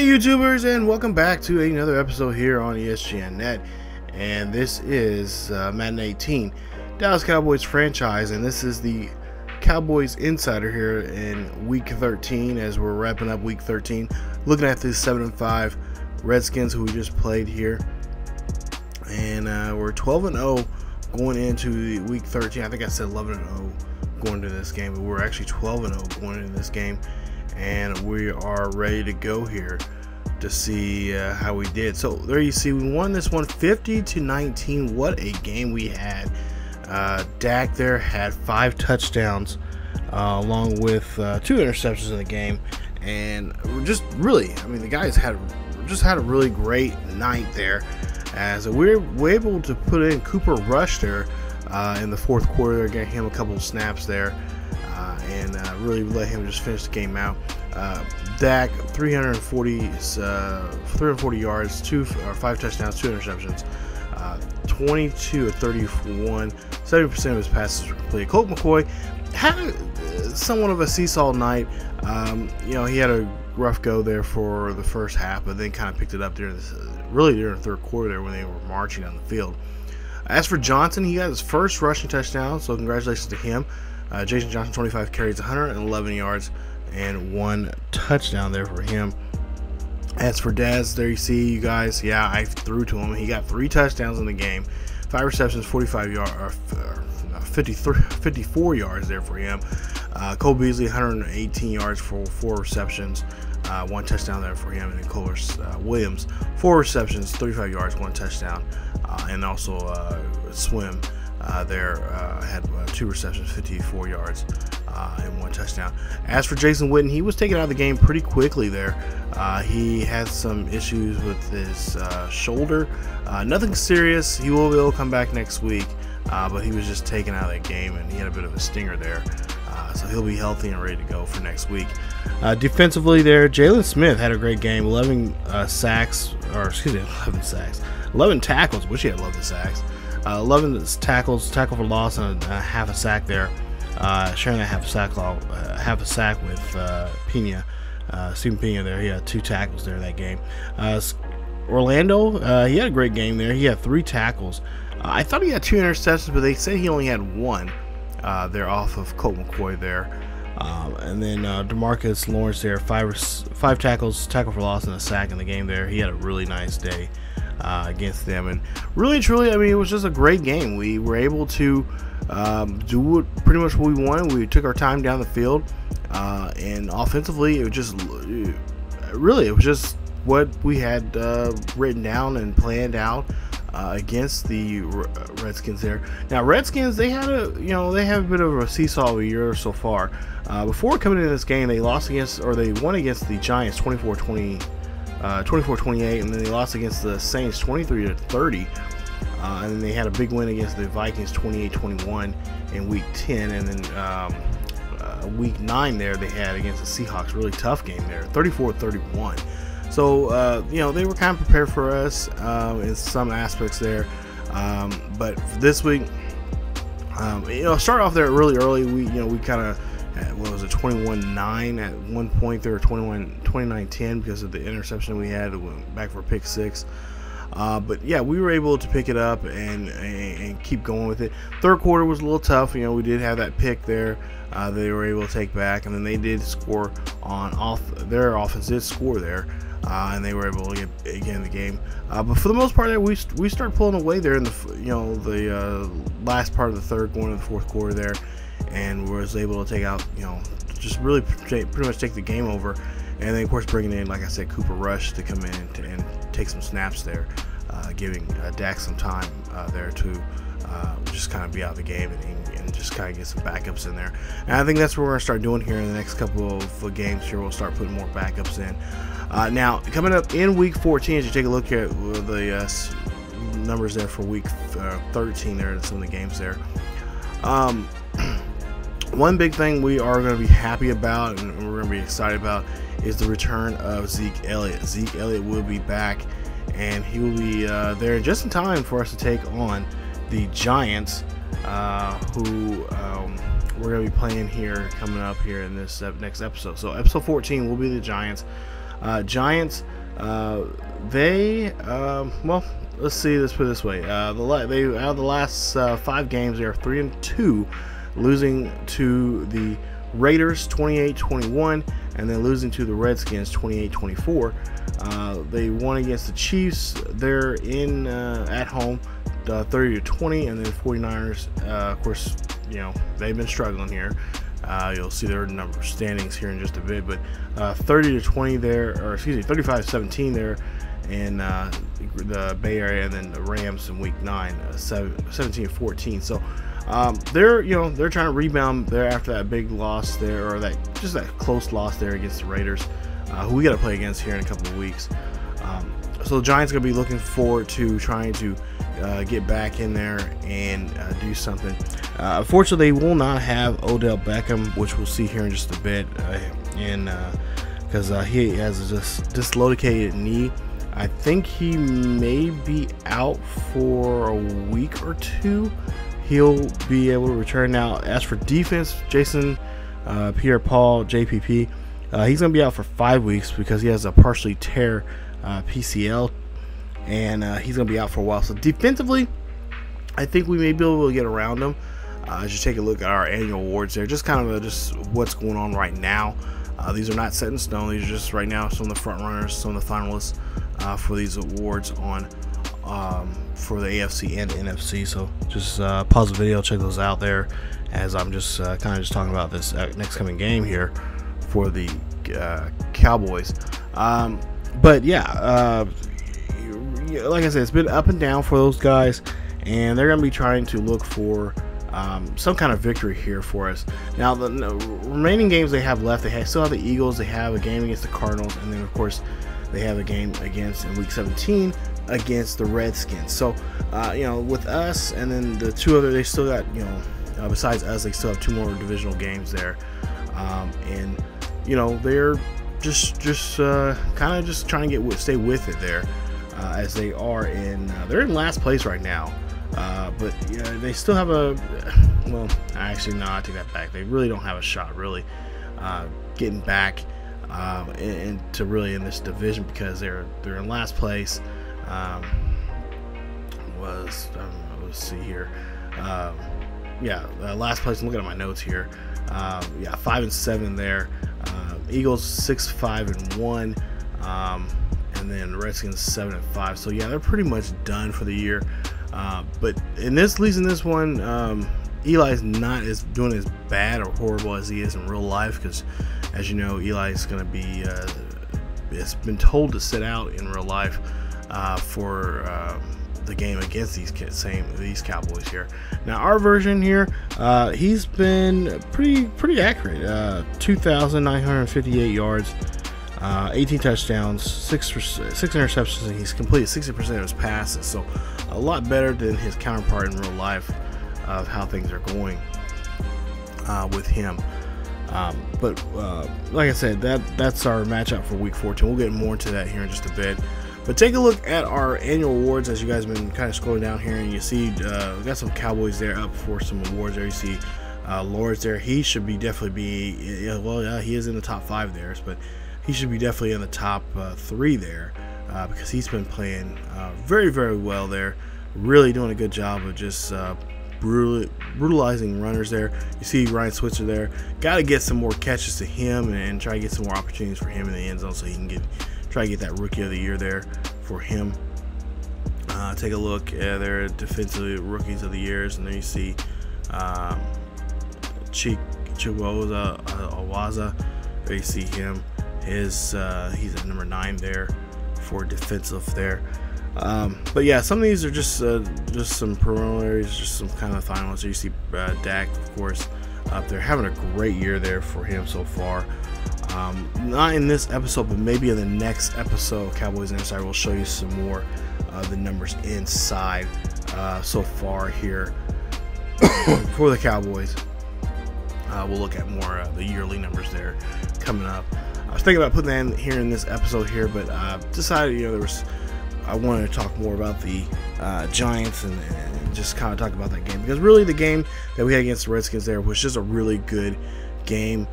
Hey YouTubers, and welcome back to another episode here on ESGNet. And this is Madden 18, Dallas Cowboys franchise, and this is the Cowboys Insider here in Week 13 as we're wrapping up Week 13. Looking at this 7-5 Redskins who we just played here. And we're 12-0 going into Week 13. I think I said 11-0 going into this game, but we're actually 12-0 going into this game. And we are ready to go here to see how we did. So there you see, we won this one 50-19. What a game we had. Dak there had 5 touchdowns along with 2 interceptions in the game, and just really, I mean, the guys had a really great night there, as we were able to put in Cooper Rush there in the fourth quarter there, getting him a couple of snaps there. And really let him just finish the game out. Dak 340 yards, 5 touchdowns, 2 interceptions, 22 of 31, 70% of his passes were complete. Colt McCoy had somewhat of a seesaw night. You know, he had a rough go there for the first half, but then kind of picked it up during the third quarter there when they were marching down the field. As for Johnson, he got his first rushing touchdown, so congratulations to him. Jason Johnson, 25 carries, 111 yards, and 1 touchdown there for him. As for Dez, there you see, you guys, yeah, I threw to him. He got 3 touchdowns in the game, 5 receptions, 54 yards there for him. Cole Beasley, 118 yards for 4 receptions, 1 touchdown there for him. And then Cole Williams, 4 receptions, 35 yards, 1 touchdown, and also Swim had 2 receptions, 54 yards, and 1 touchdown. As for Jason Witten, he was taken out of the game pretty quickly there. He had some issues with his shoulder. Nothing serious. He will be able to come back next week, but he was just taken out of that game, and he had a bit of a stinger there. So he'll be healthy and ready to go for next week. Defensively there, Jalen Smith had a great game. 11 tackles. Wish he had 11 sacks. 11 tackles, tackle for loss, and half a sack there. Sharing that half a sack with Stephen Pena there. He had 2 tackles there that game. Orlando, he had a great game there. He had 3 tackles. I thought he had 2 interceptions, but they said he only had 1 there off of Colt McCoy there. And then DeMarcus Lawrence there, 5 tackles, tackle for loss, and a sack in the game there. He had a really nice day against them, and really truly, I mean, it was just a great game. We were able to do pretty much what we wanted. We took our time down the field, and offensively it was just what we had written down and planned out against the Redskins there. Now Redskins, they have a bit of a seesaw of a year so far. Before coming into this game, they won against the Giants 24-28, and then they lost against the Saints 23-30, and then they had a big win against the Vikings 28-21 in Week 10, and then Week 9 there they had against the Seahawks, really tough game there, 34-31. So they were kind of prepared for us in some aspects there, but this week, start off there really early. We kind of, what was it, 21-9 at one point there, 29-10 because of the interception we had. It went back for a pick 6. But yeah, we were able to pick it up and keep going with it. Third quarter was a little tough. We did have that pick there. They were able to take back, and then they did score their offense did score there, and they were able to get again the game. But for the most part, there we started pulling away there in the last part of the third, going into the fourth quarter there, and was able to take out just really pretty much take the game over. And then, of course, bringing in, like I said, Cooper Rush to come in and take some snaps there, giving Dak some time there to just kind of be out of the game and just kind of get some backups in there. And I think that's what we're going to start doing here in the next couple of games here. We'll start putting more backups in. Now, coming up in Week 14, as you take a look at the numbers there for Week 13 there and some of the games there. One big thing we are going to be happy about and we're going to be excited about is the return of Zeke Elliott. Zeke Elliott will be back, and he will be there just in time for us to take on the Giants, who we're going to be playing here coming up here in this next episode. So episode 14 will be the Giants. Giants, they well, let's see. Let's put it this way: they out of the last 5 games, they are 3-2, losing to the Raiders 28-21, and then losing to the Redskins 28-24. They won against the Chiefs. They're in at home, 30-20, and then 49ers. Of course, you know they've been struggling here. You'll see their number standings here in just a bit, but 30-20 there, or excuse me, 35-17 there in the Bay Area, and then the Rams in Week 9, 17-14. So they're trying to rebound there after that big loss there, or that close loss there against the Raiders, who we got to play against here in a couple of weeks. So the Giants going to be looking forward to trying to get back in there and do something. Unfortunately, they will not have Odell Beckham, which we'll see here in just a bit, because he has a dislocated knee. I think he may be out for a week or 2. He'll be able to return. Now, as for defense, Jason Pierre-Paul, JPP, he's going to be out for 5 weeks because he has a partially tear PCL, and he's going to be out for a while. So defensively, I think we may be able to get around him. As you take a look at our annual awards there, just kind of just what's going on right now. These are not set in stone. These are just right now some of the front runners, some of the finalists for these awards on for the AFC and NFC. So just pause the video, check those out there, as I'm just kind of just talking about this next coming game here for the Cowboys. But yeah, like I said, it's been up and down for those guys, and they're going to be trying to look for some kind of victory here for us. Now, the remaining games they have left, they still have the Eagles, they have a game against the Cardinals, and then of course they have a game against in Week 17 against the Redskins. So with us and then the 2 other, they still got, besides us, they still have 2 more divisional games there, and they're just kind of just trying to stay with it there, as they are they're in last place right now. But they still have I take that back. They really don't have a shot really getting back into really in this division, because they're in last place. Let's see here. Last place. I'm looking at my notes here. 5-7 there. Eagles 6-5-1, and then the Redskins 7-5. So yeah, they're pretty much done for the year. But in this one, Eli's not doing as bad or horrible as he is in real life, because as you know, Eli's going to be it's been told to sit out in real life for the game against these Cowboys here. Now our version here, he's been pretty accurate. 2,958 yards, 18 touchdowns, 6 interceptions, and he's completed 60% of his passes. So a lot better than his counterpart in real life of how things are going with him. But like I said, that's our matchup for Week 14. We'll get more into that here in just a bit. But take a look at our annual awards, as you guys have been kind of scrolling down here, and you see we got some Cowboys there up for some awards there. You see Lawrence there. He should he is in the top 5 there, but he should be definitely in the top 3 there, because he's been playing very, very well there, really doing a good job of just brutalizing runners there. You see Ryan Switzer there. Got to get some more catches to him and try to get some more opportunities for him in the end zone, so he can try to get that Rookie of the Year there for him. Take a look at their defensive Rookies of the Years, and there you see Chihuahua. There you see him. He's at number 9 there for defensive there. But yeah, some of these are just some preliminaries, just some kind of finals. You see Dak, of course, up there, having a great year there for him so far. Not in this episode, but maybe in the next episode, Cowboys Insider, will show you some more of the numbers inside so far here for the Cowboys. We'll look at more of the yearly numbers there coming up. I was thinking about putting that in here in this episode here, but decided, I wanted to talk more about the Giants and just kind of talk about that game, because really the game that we had against the Redskins there was just a really good game.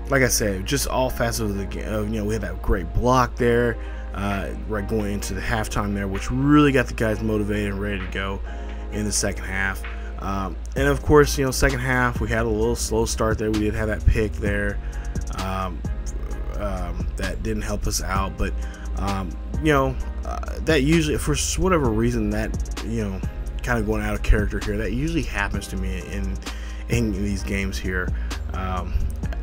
like I said, just all facets of the game. We had that great block there, right going into the halftime there, which really got the guys motivated and ready to go in the second half. And of course, second half we had a little slow start there. We did have that pick there that didn't help us out, but that usually, for whatever reason, that kind of going out of character here, that usually happens to me in these games here.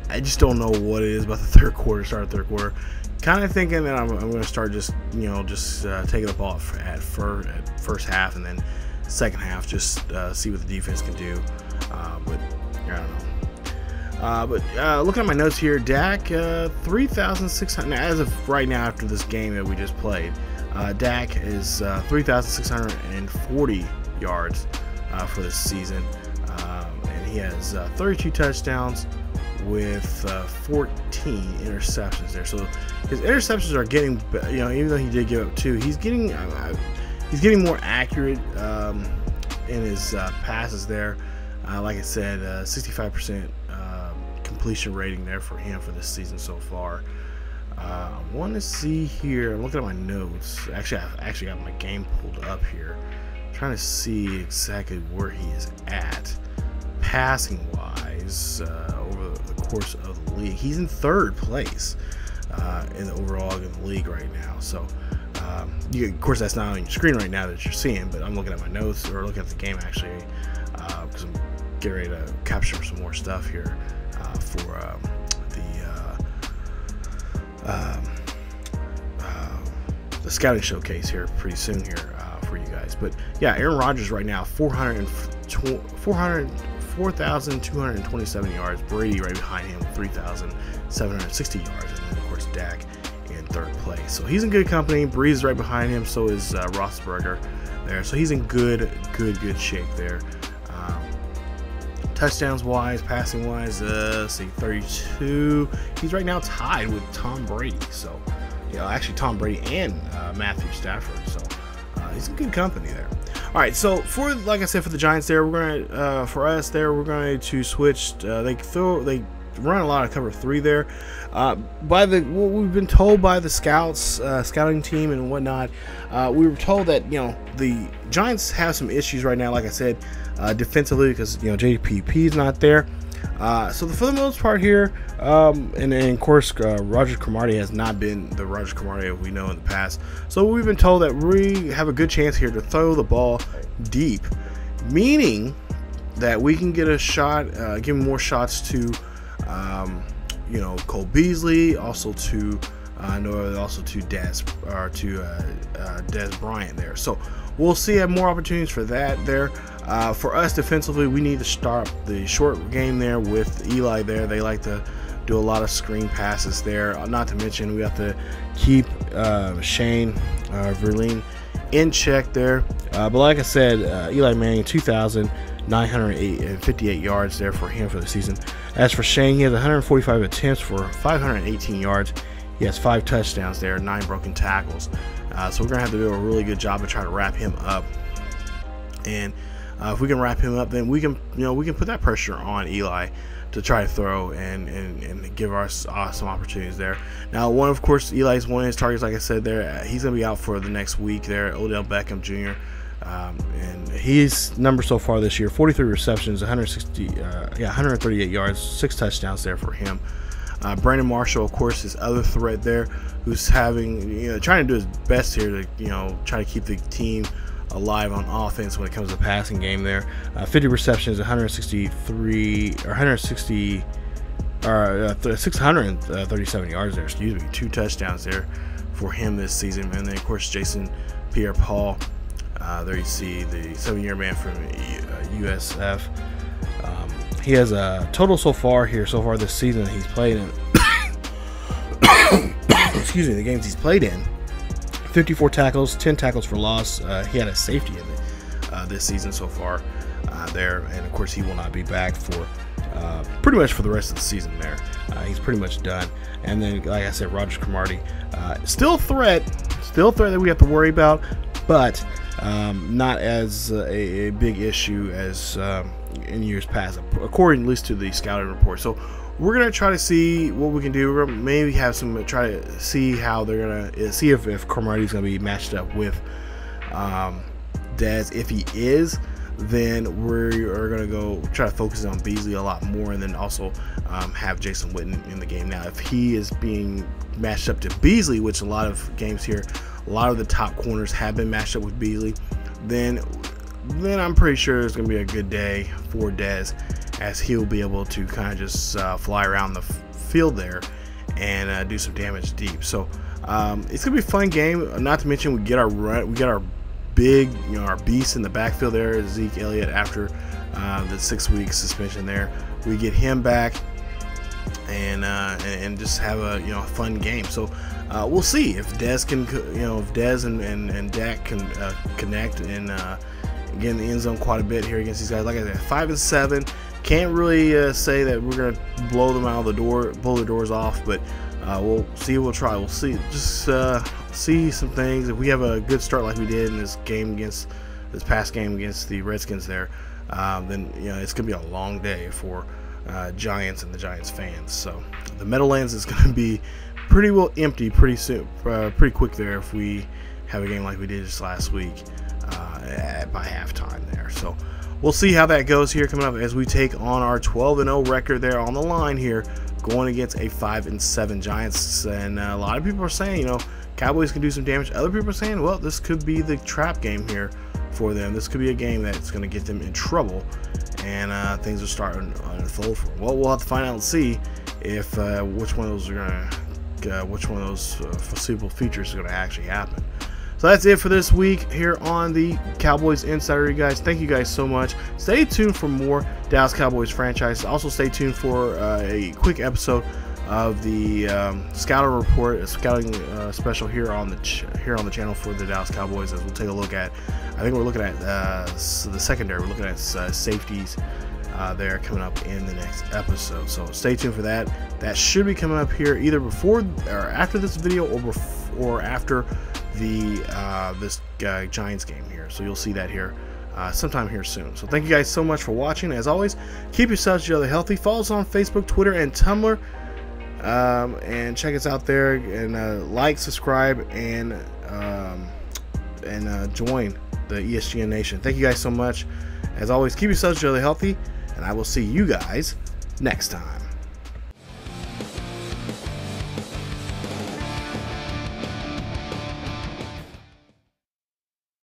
I just don't know what it is about the third quarter, kind of thinking that I'm going to start just taking the ball at first half, and then second half just see what the defense can do. But I don't know. But looking at my notes here, Dak 3,600 as of right now after this game that we just played. Dak is 3,640 yards for this season, and he has 32 touchdowns with 14 interceptions there. So his interceptions are getting, even though he did give up 2, he's getting more accurate in his passes there. Like I said, 65% completion rating there for him for this season so far. I want to see here. I'm looking at my notes. Actually, I've actually got my game pulled up here. I'm trying to see exactly where he is at passing wise over the course of the league. He's in 3rd place in the overall in the league right now. So, of course, that's not on your screen right now that you're seeing, but I'm looking at my notes, or looking at the game actually, because I'm getting ready to capture some more stuff here for the scouting showcase here pretty soon here for you guys. But yeah, Aaron Rodgers right now 4,227 yards. Brady right behind him with 3,760 yards, and then of course Dak in 3rd place. So he's in good company. Breeze right behind him. So is Roethlisberger there. So he's in good shape there. Touchdowns wise, passing wise, see 32. He's right now tied with Tom Brady. So, actually Tom Brady and Matthew Stafford. So he's in good company there. All right. So like I said, for the Giants there, we're gonna we're going to switch. They run a lot of cover 3 there. What we've been told by the scouting team and whatnot, we were told that the Giants have some issues right now. Like I said, defensively, because JPP is not there. So for the most part here, and of course Rodgers-Cromartie has not been the Rodgers-Cromartie we know in the past. So we've been told that we have a good chance here to throw the ball deep, meaning that we can get a shot, give more shots to Cole Beasley, also to Dez Bryant there. So we'll see more opportunities for that there. For us defensively, we need to start the short game there with Eli there. They like to do a lot of screen passes there. Not to mention we have to keep Vereen in check there. But like I said, Eli Manning 2,958 yards there for him for the season. As for Shane, he has 145 attempts for 518 yards. He has 5 touchdowns there, 9 broken tackles. So we're gonna have to do a really good job of trying to wrap him up. And if we can wrap him up, then we can put that pressure on Eli to try to throw and give us some opportunities there. Now, of course, Eli's one of his targets, like I said there, he's going to be out for the next week there, Odell Beckham Jr. And his numbers so far this year, 43 receptions, 138 yards, 6 touchdowns there for him. Brandon Marshall, of course, his other threat there, who's having, trying to do his best here to, try to keep the team alive on offense when it comes to the passing game there. 50 receptions, 637 yards there, 2 touchdowns there for him this season. And then of course Jason Pierre-Paul, there you see the 7-year man from USF. He has a total so far this season that he's played in excuse me, the games he's played in, 54 tackles, 10 tackles for loss. He had a safety in this season so far there, and of course he will not be back for pretty much for the rest of the season there. He's pretty much done. And then, like I said, Rodgers-Cromartie, still a threat that we have to worry about, but not as a big issue as in years past, according at least to the scouting report. So we're gonna try to see what we can do. We're gonna maybe have some try to see how they're gonna see if Cromartie's gonna be matched up with Dez. If he is, then we are gonna go try to focus on Beasley a lot more, and then also have Jason Witten in the game. Now, if he is being matched up to Beasley, which a lot of games here, a lot of the top corners have been matched up with Beasley, then I'm pretty sure it's gonna be a good day for Dez, as he'll be able to kind of just fly around the field there and do some damage deep. So it's gonna be a fun game. Not to mention we get our big, our beast in the backfield there, Zeke Elliott, after the 6-week suspension there. We get him back and just have a fun game. So we'll see if Dez can, if Dez and Dak can connect and get in the end zone quite a bit here against these guys. Like I said, 5-7. Can't really say that we're gonna blow them out of the door, blow the doors off, but we'll see. We'll try. We'll see. Just see some things. If we have a good start like we did in this past game against the Redskins there, then it's gonna be a long day for Giants and the Giants fans. So the Meadowlands is gonna be pretty well empty pretty soon, pretty quick there, if we have a game like we did just last week by halftime there. So we'll see how that goes here coming up as we take on our 12-0 record there on the line here, going against a 5-7 Giants. And a lot of people are saying, Cowboys can do some damage. Other people are saying, well, this could be the trap game here for them. This could be a game that's going to get them in trouble, and things are starting to unfold for them. Well, we'll have to find out and see if which one of those are which one of those foreseeable features is going to actually happen. So that's it for this week here on the Cowboys Insider, you guys. Thank you guys so much. Stay tuned for more Dallas Cowboys franchise. Also, stay tuned for a quick episode of the scouting report, a scouting special here on the channel for the Dallas Cowboys, as we'll take a look at. I think we're looking at the secondary. We're looking at safeties there coming up in the next episode. So stay tuned for that. That should be coming up here either before or after this video, or after the this Giants game here. So you'll see that here sometime here soon. So thank you guys so much for watching. As always, keep yourselves together healthy. Follow us on Facebook, Twitter, and Tumblr, and check us out there, and like, subscribe, and join the ESGN Nation. Thank you guys so much. As always, keep yourselves together healthy, and I will see you guys next time.